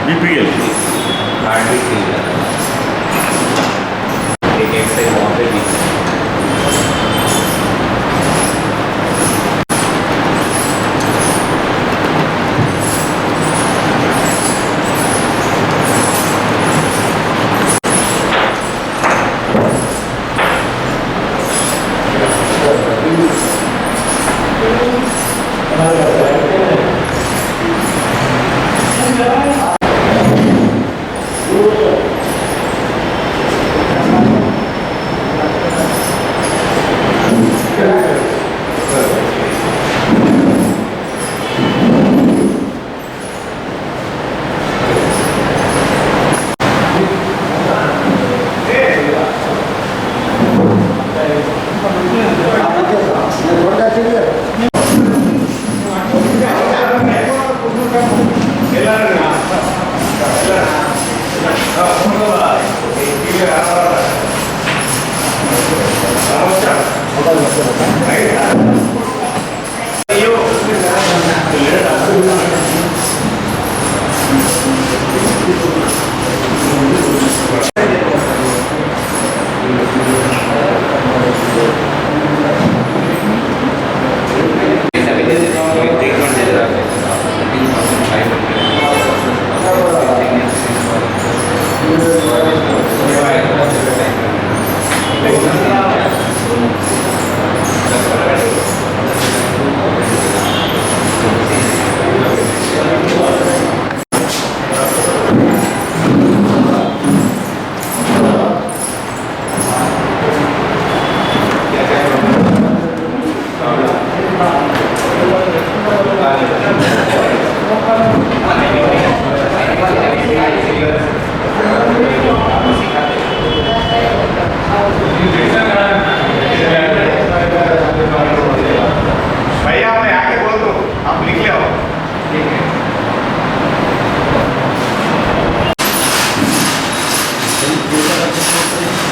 BPL heart beat feel कर रहा है, एक एक्सरसाइज वहाँ पे भी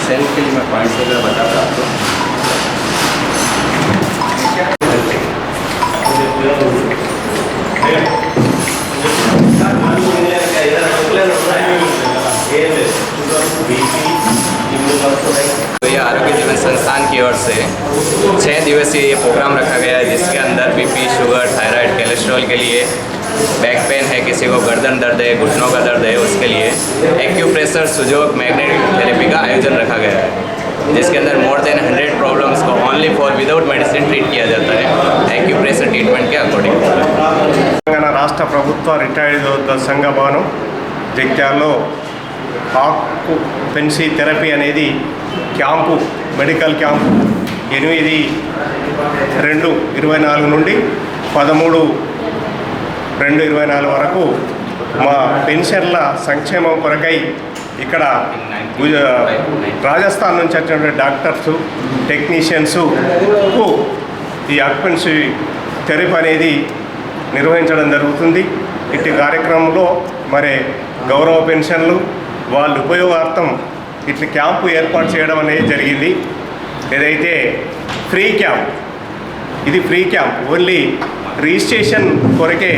सेल्फ के लिए मैं पॉइंट्स वगैरह बताता आपको। तो ये आरोग्य जीवन संस्थान की ओर से 6 दिवसीय ये प्रोग्राम रखा गया है, जिसके अंदर बीपी, शुगर, थायराइड, कोलेस्ट्रॉल के लिए, बैक पेन है, किसी को गर्दन दर्द है, घुटनों का दर्द है, उसके लिए एक्यूप्रेशर, सुजोग, मैग्नेटिक थेरेपी का आयोजन रखा गया है, जिसके अंदर मोर देन 100 प्रॉब्लम्स को only for without medicine treat किया जाता है एक्यूप्रेशर ट्रीटमेंट के अकॉर्डिंग। తెలంగాణ రాష్ట్ర ప్రభుత్వ రిటైర్డ్ యోధుల సంఘ భవనం జగిత్యాలలో ఆకు పెన్సీ థెరపీ అనేది క్యాంపు, మెడికల్ క్యాంపు 8/2/24 నుండి 13/2/24 వరకు మా పెన్షన్ల సంక్షేమం కొరకై ఇక్కడ రాజస్థాన్ నుంచి వచ్చినటువంటి డాక్టర్సు, టెక్నీషియన్స్కు ఈ ఆక్యుపెన్సీ థెరపీ అనేది నిర్వహించడం జరుగుతుంది. ఇట్టి కార్యక్రమంలో మరి గౌరవ పెన్షన్లు వాళ్ళ ఉపయోగార్థం ఇట్లా క్యాంపు ఏర్పాటు చేయడం అనేది జరిగింది. ఏదైతే ఫ్రీ క్యాంప్, ఇది ఫ్రీ క్యాంప్, ఓన్లీ రిజిస్ట్రేషన్ కొరకే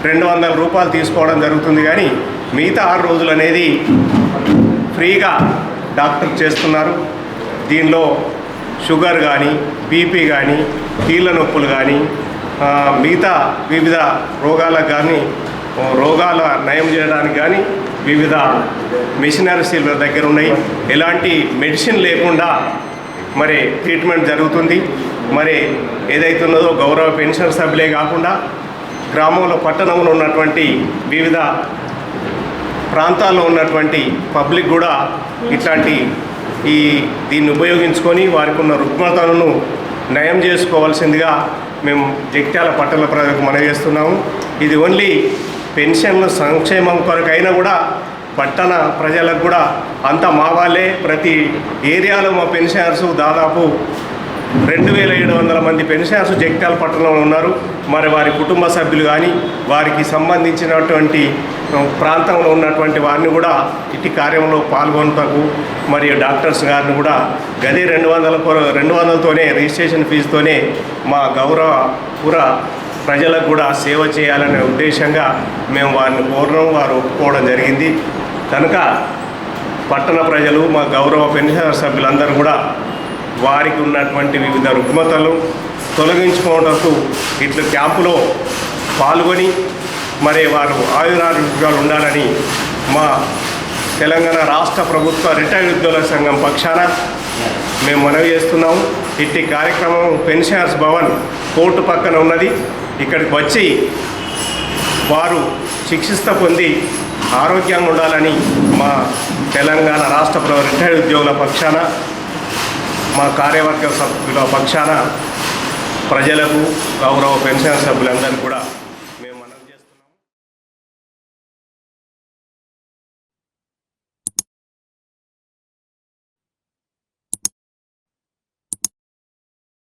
200 రూపాయలు తీసుకోవడం జరుగుతుంది. కానీ మిగతా 6 రోజులు అనేది ఫ్రీగా డాక్టర్ చేస్తున్నారు. దీనిలో షుగర్ కానీ, బీపీ కానీ, కీళ్ళ నొప్పులు కానీ, మిగతా వివిధ రోగాలకు కానీ, రోగాల నయం చేయడానికి కానీ వివిధ మిషనరీస్ దగ్గర ఉన్నాయి. ఎలాంటి మెడిసిన్ లేకుండా మరి ట్రీట్మెంట్ జరుగుతుంది. మరి ఏదైతే ఉన్నదో గౌరవ పెన్షన్ సభ్యులే కాకుండా గ్రామంలో, పట్టణంలో ఉన్నటువంటి వివిధ ప్రాంతాల్లో ఉన్నటువంటి పబ్లిక్ కూడా ఇట్లాంటి దీన్ని ఉపయోగించుకొని వారికి ఉన్న రుగ్మతలను నయం చేసుకోవాల్సిందిగా మేము జగిత్యాల పట్టణ ప్రజలకు మనవి చేస్తున్నాము. ఇది ఓన్లీ పెన్షన్ల సంక్షేమం కొరకైనా కూడా పట్టణ ప్రజలకు కూడా అంతా మా వాళ్ళే. ప్రతి ఏరియాలో మా పెన్షనర్స్ దాదాపు 2700 మంది పెన్షనర్స్ జగిత్యాల పట్టణంలో ఉన్నారు. మరి వారి కుటుంబ సభ్యులు కానీ, వారికి సంబంధించినటువంటి ప్రాంతంలో ఉన్నటువంటి వారిని కూడా ఇటు కార్యంలో పాల్గొనటకు, మరియు డాక్టర్స్ గారిని కూడా గదే 200తోనే రిజిస్ట్రేషన్ ఫీజుతోనే మా గౌరవ పుర ప్రజలకు కూడా సేవ చేయాలనే ఉద్దేశంగా మేము వారిని కోరడం, వారు ఒప్పుకోవడం జరిగింది. కనుక పట్టణ ప్రజలు, మా గౌరవ పెన్షనర్ సభ్యులందరూ కూడా వారికి ఉన్నటువంటి వివిధ రుగ్మతలు తొలగించుకోవడానికి ఇట్లా క్యాంపులో పాల్గొని మరి వారు ఆయురారోగ్యాలు ఉండాలని మా తెలంగాణ రాష్ట్ర ప్రభుత్వ రిటైర్డ్ ఉద్యోగుల సంఘం పక్షాన మేము మనవి చేస్తున్నాము. ఇట్టి కార్యక్రమం పెన్షనర్స్ భవన్ కోర్టు పక్కన ఉన్నది. ఇక్కడికి వచ్చి వారు చికిత్స పొంది ఆరోగ్యంగా ఉండాలని మా తెలంగాణ రాష్ట్ర రిటైర్డ్ ఉద్యోగుల పక్షాన, మా కార్యవర్గ సభ్యుల పక్షాన ప్రజలకు, గౌరవ పెన్షన్ సభ్యులందరికీ కూడా